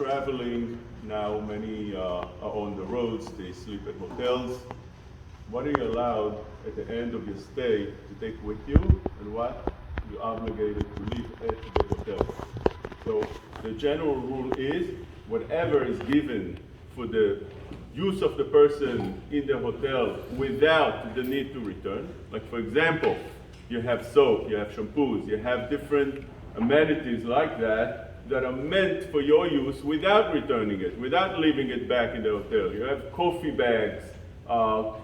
traveling now, many are on the roads, they sleep at hotels. What are you allowed at the end of your stay to take with you, and what you're obligated to leave at the hotel? So the general rule is whatever is given for the use of the person in the hotel without the need to return. Like for example, you have soap, you have shampoos, you have different amenities like that that are meant for your use without returning it, without leaving it back in the hotel. You have coffee bags,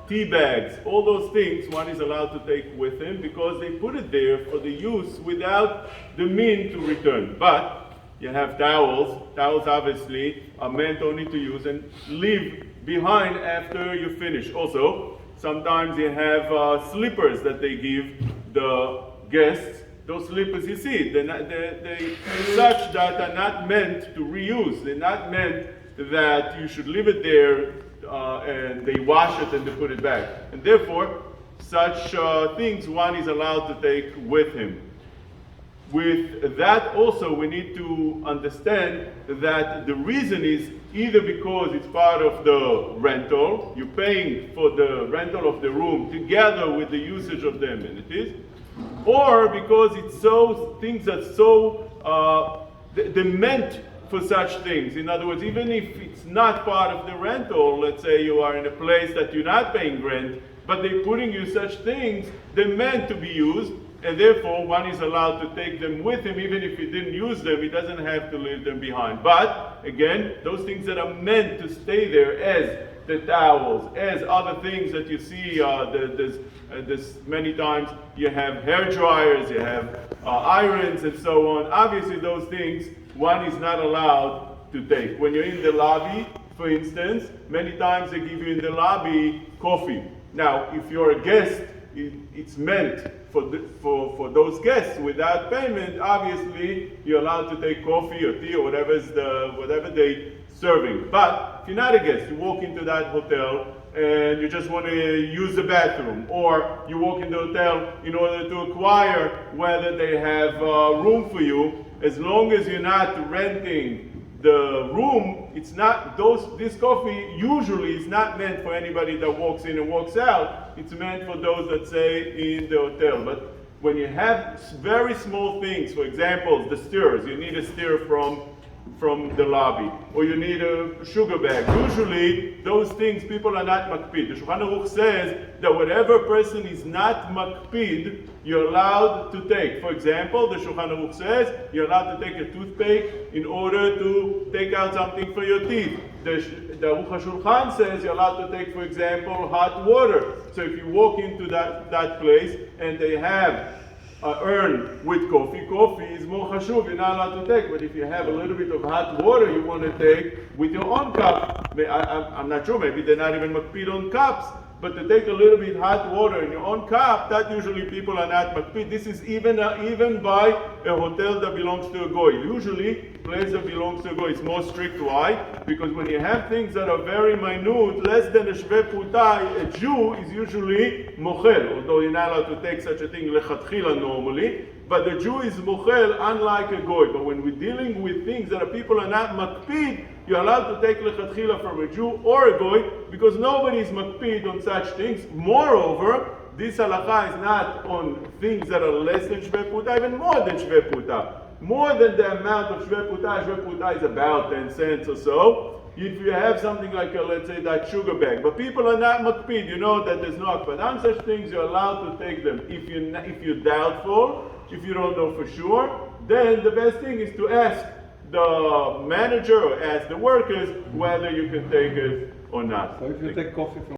tea bags, all those things one is allowed to take with him because they put it there for the use without the mean to return. But you have towels. Towels obviously are meant only to use and leave behind after you finish. Also, sometimes you have slippers that they give the guests. Those slippers, you see, they're such that are not meant to reuse. They're not meant that you should leave it there and they wash it and they put it back. And therefore, such things one is allowed to take with him. With that also, we need to understand that the reason is either because it's part of the rental, you're paying for the rental of the room together with the usage of the amenities, or because it's so, things are so, they're meant for such things. In other words, even if it's not part of the rental, let's say you are in a place that you're not paying rent, but they're putting you such things, they're meant to be used, and therefore one is allowed to take them with him. Even if he didn't use them, he doesn't have to leave them behind. But again, those things that are meant to stay there, as the towels, as other things that you see, there's many times you have hair dryers, you have irons and so on. Obviously those things one is not allowed to take. When you're in the lobby, for instance, many times they give you in the lobby coffee. Now, if you're a guest, it's meant for those guests without payment. Obviously, you're allowed to take coffee or tea or whatever they serving. But if you're not a guest, you walk into that hotel and you just want to use the bathroom, or you walk into the hotel in order to acquire whether they have room for you, as long as you're not renting the room, it's not this coffee usually is not meant for anybody that walks in and walks out. It's meant for those that stay in the hotel. But when you have very small things, for example, the stirrers, you need a stir from the lobby, or you need a sugar bag. Usually, those things people are not makpid. The Shulchan Aruch says that whatever person is not makpid, you're allowed to take. For example, the Shulchan Aruch says you're allowed to take a toothpick in order to take out something for your teeth. The Aruch HaShulchan says you're allowed to take, for example, hot water. So if you walk into that place and they have urn with coffee is more chashuv, you're not allowed to take. But if you have a little bit of hot water you want to take with your own cup, I'm not sure, maybe they're not even makpid on cups, but to take a little bit hot water in your own cup, that usually people are not makpid. This is even by a hotel that belongs to a goy. Usually, place that belongs to a goy is more strict. Why? Because when you have things that are very minute, less than a shveh putai, a Jew is usually mochel, although you're not allowed to take such a thing lechatchila normally. But the Jew is mochel, unlike a goy. But when we're dealing with things that people are not makpid, you're allowed to take lechatchila from a Jew or a goy, because nobody is makpid on such things. Moreover, this halakha is not on things that are less than shveh puta, even more than shveh puta. More than the amount of shveh puta is about 10 cents or so. If you have something like, let's say, that sugar bag, but people are not makpid, you know that there's no akpad on such things, you're allowed to take them. If you're doubtful, if you don't know for sure, then the best thing is to ask the manager or ask the workers whether you can take it or not. So if you take coffee from